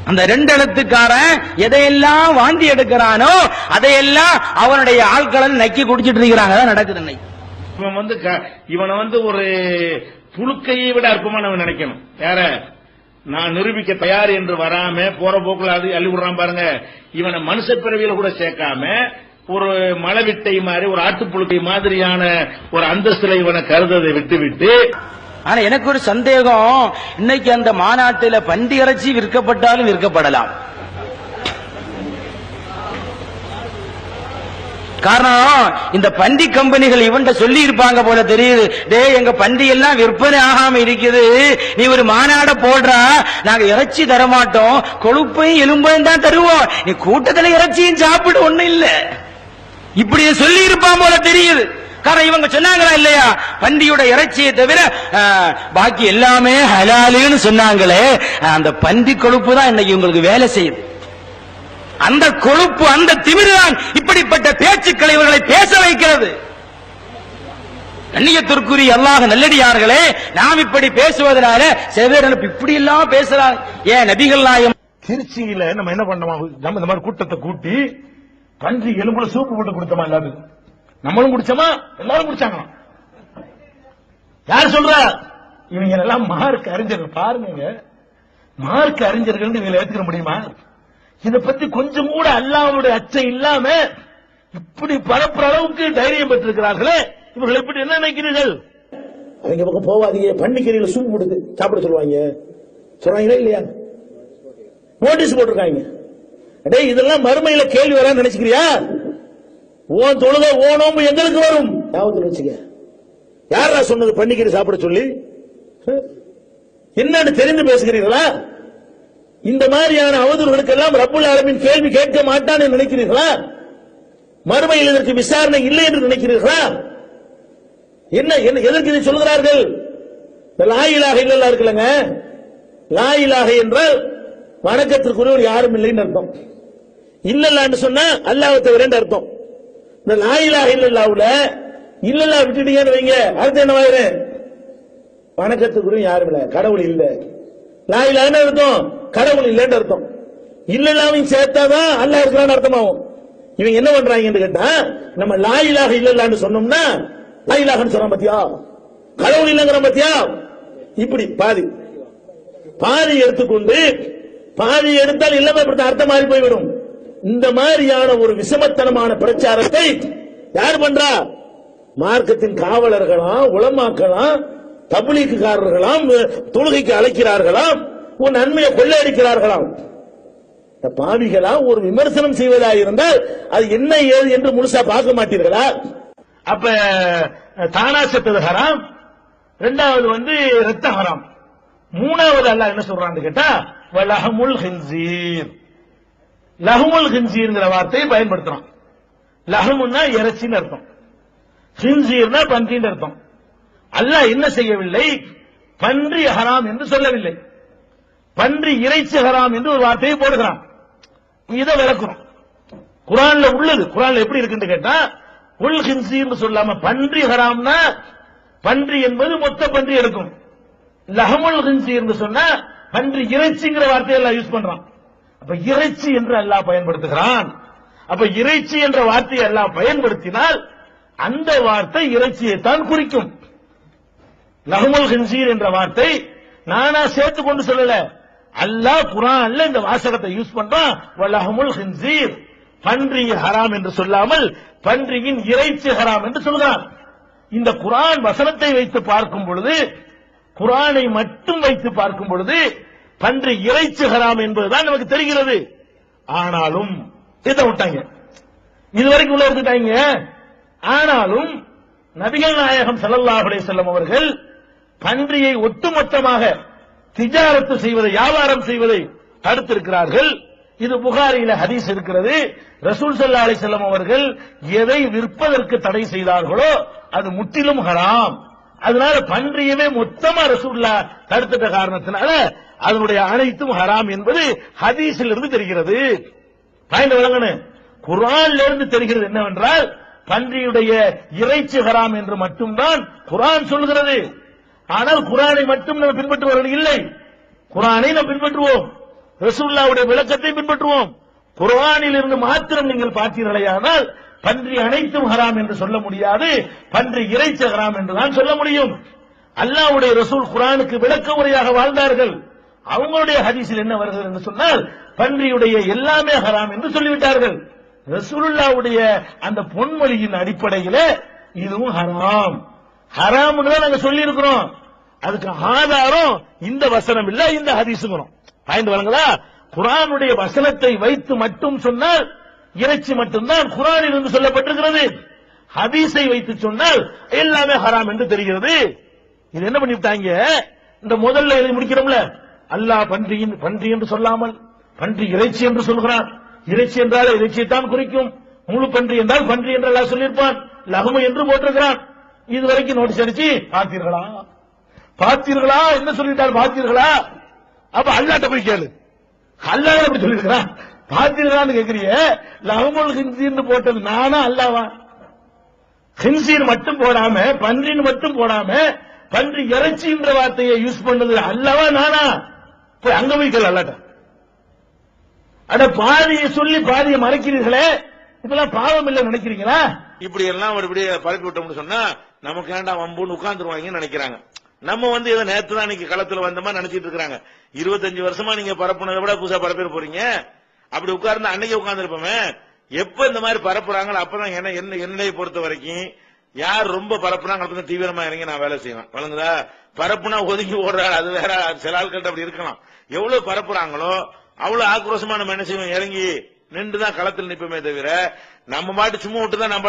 அந்த 2 எழுத்துக்காரன் எதையெல்லாம் வாந்தி எடுக்கிறானோ அதையெல்லாம் அவனுடைய ஆட்களை நக்கி குடிச்சிட்டு இருக்கிறாங்க. நடக்குது இன்னைக்கு. இவனை ஒரு புழுக்கையை விட அற்புதமானவன் நினைக்கணும். யார நான் நிரூபிக்க தயார் என்று வராம போற போக்குல அது அள்ளி விடுறான் பாருங்க. இவனை மனுஷ பிறவியில கூட சேர்க்காம ஒரு மலவிட்டை மாதிரி ஒரு ஆட்டுப்புழுக்கை மாதிரியான ஒரு அந்தஸ்துல இவனை கருததை விட்டுவிட்டு. ஆனா எனக்கு ஒரு சந்தேகம், இன்னைக்கு அந்த மாநாட்டில் பன்றி இறைச்சி விற்கப்பட்டாலும் விற்கப்படலாம். காரணம், இந்த பண்டி கம்பெனிகள் இவன்ட சொல்லி இருப்பாங்க போல தெரியுது. எங்க பண்டி எல்லாம் விற்பனை ஆகாம இருக்குது, நீ ஒரு மாநாட போடுறா, நாங்க இறைச்சி தரமாட்டோம், கொழுப்பையும் எலும்பையும் தான் தருவோம், நீ கூட்டத்தில் இறைச்சியும் சாப்பிடு, ஒண்ணு இல்ல, இப்படி சொல்லி இருப்பான் போல தெரியுது. காரணம் இவங்க சொன்னாங்களா இல்லையா, பண்டியோட இறைச்சியை தவிர பாக்கி எல்லாமே ஹலாலுன்னு சொன்னாங்களே, அந்த பண்டி கொழுப்பு தான் இன்னைக்கு உங்களுக்கு வேலை செய்யுது. அந்த கொழுப்பு, அந்த திமிர்தான் இப்படிப்பட்ட பேச்சுக்களை இவர்களை பேச வைக்கிறது. கண்ணியத்திற்குரிய அல்லாஹ் நல்லடியார்களே, நாம் இப்படி பேசுவதனால சில பேர் இப்படி எல்லாம் பேசுறாங்க. ஏன் நபிகள் நாயகம் திருச்சியில நம்ம என்ன பண்ணோமா, நம்ம இந்த மாதிரி கூட்டத்தை கூட்டி பன்றி எலும்புல சூப்பு போட்டு கொடுத்தோமா, எல்லாரும் நம்மளும் குடிச்சோமா, எல்லாரும் குடிச்சாங்க. யார் சொல்ற, இவங்க எல்லாம் மார்க் அறிஞர்கள். பாருங்க, மார்க் அறிஞர்கள் இவங்களை ஏத்துக்க முடியுமா? இதை பத்தி கொஞ்சம் கூட அல்லாஹ்வுடைய அச்சம் இல்லாம இப்படி பரப்புற அளவுக்கு தைரியம் பெற்றிருக்கிறார்களே, இவர்கள் எப்படி என்ன நினைக்கிறீர்கள்? அவங்க பக்கம் போவாதீங்க, பன்னிக்கறியில சூப் கொடுத்து சாப்பிட சொல்றாங்களா இல்லையா? நோட்டீஸ் போட்டிருக்காங்க. இதெல்லாம் மறுமையில கேள்வி வர நினைச்சுக்கிறியா? ஓன் தொழுக ஓனோம் எங்களுக்கு வரும் வச்சுக்க. யாரா சொன்னது பன்னிக்கறி சாப்பிட சொல்லி? என்னன்னு தெரிந்து பேசுகிறீர்களா? இந்த மாதிரியான அவதூறுகளுக்கு எல்லாம் ரப்புல் ஆலமீன் கேள்வி கேட்க மாட்டான் என்று நினைக்கிறீர்களா? மறுமையில் இதற்கு விசாரணை இல்லை என்று நினைக்கிறீர்களா? என்ன எதற்கு இதை சொல்கிறார்கள்? லா இலாஹ இல்லல்லாஹ் இருக்குல்லங்க, லா இலாஹ என்றால் வணக்கத்திற்குரியவர் யாரும் இல்லைன்னு அர்த்தம். இல்லல்லான்னு சொன்னா அல்லாஹ்வை தவிர அர்த்தம். இந்த லா இலாஹ இல்லல்லாஹ்வுல இல்லல்லாஹ் விட்டுட்டீங்கன்னு வைங்க, அர்த்தம் என்னவாயிரு? வணக்கத்துக்குரிய யாரும் இல்ல, கடவுள் இல்ல. லா இலாஹன்னு அர்த்தம் கடவுள் இல்லன்னு அர்த்தம். இல்லல்லாவையும் சேர்த்தாதான் அல்லாஹ் இருக்கிறான்னு அர்த்தமாகும். இவங்க என்ன பண்றாங்கன்னு கேட்டா, நம்ம லா இலாஹ இல்லல்லான்னு சொன்னோம்னா லா இலாஹன்னு சொல்றோம் பாத்தியா, கடவுள் இல்லங்கிற பாத்தியா, இப்படி பாதி எடுத்துக்கொண்டு பாதி எடுத்தால் எல்லாமே அர்த்தம் மாறி போய்விடும். இந்த மாதிரியான ஒரு விஷமத்தனமான பிரச்சாரத்தை யார் பண்றா? மார்க்கத்தின் காவலர்களாம், உலமாக்களாம், தப்லீக்குக்காரர்களாம், தொழுகைக்கு அழைக்கிறார்களாம், உன் நன்மையை கொள்ளையடிக்கிறார்களாம். பாவிகளா ஒரு விமர்சனம் செய்வதா இருந்தால் அது என்ன ஏது என்று முழுசா பார்க்க மாட்டீர்களா? அப்ப தானா செத்தது ஹராம், இரண்டாவது ரத்த ஹராம், மூணாவது அல்லாஹ் என்ன சொல்றான்னு கேட்டா வலஹமுல் ஹின்சீர். லஹமுல் ஹின்சீர்ங்கிற வார்த்தையை பயன்படுத்துறான். லஹமுன்னா இறைச்சின்னு அர்த்தம், ஹின்சீர்னா பன்றின்னு அர்த்தம். அல்லாஹ் என்ன செய்யவில்லை, பன்றி ஹராம் என்று சொல்லவில்லை, பன்றி இறைச்சி ஹராம் என்று ஒரு வார்த்தையை போடுகிறான். இதை விளக்குறோம். குர்ஆன்ல உள்ளது. குர்ஆன்ல எப்படி இருக்குன்னு கேட்டா, உல் ஹின்சீர்னு சொல்லாம பன்றி ஹராம்னா பன்றி என்பது மொத்த பன்றி எடுக்கும். லஹமுல் ஹின்சீர்னு சொன்னா பன்றி இறைச்சிங்கிற வார்த்தையை எல்லாம் யூஸ் பண்றான். அப்ப இறைச்சி என்று அல்லாஹ் பயன்படுத்துகிறான். அப்ப இறைச்சி என்ற வார்த்தையை அல்லாஹ் பயன்படுத்தினால் அந்த வார்த்தை இறைச்சியை தான் குறிக்கும். லஹமுல் ஹின்சீர் என்ற வார்த்தை நானா சேர்த்து கொண்டு சொல்லல, அல்லாஹ் குர்ஆன்ல இந்த வாசகத்தை யூஸ் பண்றான். வலஹமுல் ஹின்சீர், பன்றி ஹராம் என்று சொல்லாமல் பன்றியின் இறைச்சி ஹராம் என்று சொல்கிறான். இந்த குர்ஆன் வசனத்தை வைத்து பார்க்கும் பொழுது, குர்ஆனை மட்டும் வைத்து பார்க்கும் பொழுது பன்றி இறைச்சி ஹராம் என்பதுதான் நமக்கு தெரிகிறது. ஆனாலும் இதை விட்டாங்க, இதுவரைக்கும் உள்ள விட்டுட்டாங்க. ஆனாலும் நபிகள் நாயகம் ஸல்லல்லாஹு அலைஹி வஸல்லம் அவர்கள் பன்றியை ஒட்டுமொத்தமாக திஜாரத்து செய்வதை, வியாபாரம் செய்வதை தடுத்திருக்கிறார்கள். இது புகாரியில ஹதீஸ் இருக்கிறது. ரசூல் ஸல்லல்லாஹு அலைஹி வஸல்லம் அவர்கள் எதை விற்பதற்கு தடை செய்தார்களோ அது முற்றிலும் ஹராம். அதனால பன்றியவே மொத்தமா ரசூலுல்லாஹ் தடுத்த காரணத்தினால அதனுடைய அனைத்தும் ஹராம் என்பது ஹதீஸில் இருந்து தெரிகிறது. பாயிண்ட் விளங்கணும். குர்ஆன்ல இருந்து தெரிகிறது என்னவென்றால் பன்றியுடைய இறைச்சி ஹராம் என்று மட்டும்தான் குர்ஆன் சொல்கிறது. ஆனால் குர்ஆனை மட்டும் நம்ம பின்பற்றுவர்கள் இல்லை, குர்ஆனை நாம் பின்பற்றுவோம். ரசூலுல்லாஹ்வுடைய விளக்கத்தை பின்பற்றுவோம். குர்ஆனில் இருந்து மாத்திரம் நீங்கள் பார்த்தீர்களேயானால் பன்றி அனைத்தும் ஹராம் என்று சொல்ல முடியாது, பன்றி இறைச்சி ஹராம் என்றுதான் சொல்ல முடியும். அல்லாஹ்வுடைய ரசூல் குர்ஆனுக்கு விளக்க உரையாக வாழ்ந்தார்கள். அவங்களுடைய ஹதீஸில் என்ன வருகிறது என்று சொன்னால் பன்றியுடைய எல்லாமே ஹராம் என்று சொல்லிவிட்டார்கள். ரசூலுல்லாஹ்வுடைய அந்த பொன்மொழியின் அடிப்படையில் இதுவும் ஹராம் ஹராம்னு தான் நாங்க சொல்லி இருக்கிறோம். அதுக்கு ஆதாரம் இந்த வசனம் இல்ல, இந்த ஹதீஸுங்கிறோம். பாயிண்ட் வழங்குதா? குர்ஆனுடைய வசனத்தை வைத்து மட்டும் சொன்னால் இறைச்சி மட்டும்தான் குர்ஆனில் இருந்து சொல்லப்பட்டிருக்கிறது. ஹதீஸை வைத்து சொன்னால் எல்லாமே ஹராம் என்று தெரிகிறது. இது என்ன பண்ணிவிட்டாங்க? இந்த முதல்ல எழுதி முடிக்கிறோம்ல, அல்லாஹ் பன்றி என்று சொல்லாமல் பன்றி இறைச்சி என்று சொல்கிறான். இறைச்சி என்றால் இறைச்சியைத்தான் குறிக்கும். முழு பன்றி என்றால் பன்றி என்று அல்லாஹ் சொல்லியிருப்பான். லஹ்மு என்று போட்டிருக்கிறான். இதுவரைக்கும் நோட்டீஸ் அடிச்சு பார்த்தீர்களா என்ன சொல்லிட்டார்? பார்த்தீர்களா? அப்ப அல்லாஹ்ட்ட போய் கேளு. அல்லாஹ் எப்படி சொல்லியிருக்கிறான்? பார்த்தீர்களான்னு கேட்கிறிய? லஹ்முல் ஹின்சீர்னு போட்டது நானா அல்லாஹ்வா? ஹின்சீர் மட்டும் போடாம பன்றின்னு மட்டும் போடாம பன்றி இறைச்சி என்ற வார்த்தையை யூஸ் பண்ணது அல்லாஹ்வா நானா? போய் அங்க போய் கேளு அல்லாஹ்ட்ட. அட பாதியை சொல்லி பாதியை மறைக்கிறீர்களே, இதெல்லாம் பாவம் இல்லை நினைக்கிறீங்களா? இப்படி எல்லாம் இப்படி பரப்பி விட்டோம்னு சொன்னா நமக்கு ஏண்டா வம்புன்னு உட்கார்ந்துருவாங்கன்னு நினைக்கிறாங்க. நம்ம ஏதோ நேத்து தான் இன்னைக்கு களத்துல வந்த மாதிரி நினைச்சிட்டு இருக்காங்க. 25 வருஷமா நீங்க பரப்புனதை விட புதுசா பரப்பிட போறீங்க. அப்படி உட்கார்ந்து அன்னைக்கு உட்கார்ந்து இருப்போமே. எப்ப இந்த மாதிரி பரப்புறாங்களோ அப்பதான் என்னையை பொறுத்த வரைக்கும் யார் ரொம்ப பரப்புறாங்க அப்பதான் தீவிரமா இறங்கி நான் வேலை செய்வேன். வழங்குதா? பரப்புனா ஒதுங்கி ஓடுறாரு, அது வேற. சில ஆட்கள் அப்படி இருக்கலாம். எவ்வளவு பரப்புறாங்களோ அவ்வளவு ஆக்ரோஷமா நம்ம என்ன செய்வோம், இறங்கி நின்றுதான் களத்தில் நிற்போமே தவிர நம்ம பாட்டு சும்மா விட்டுதான் நம்ம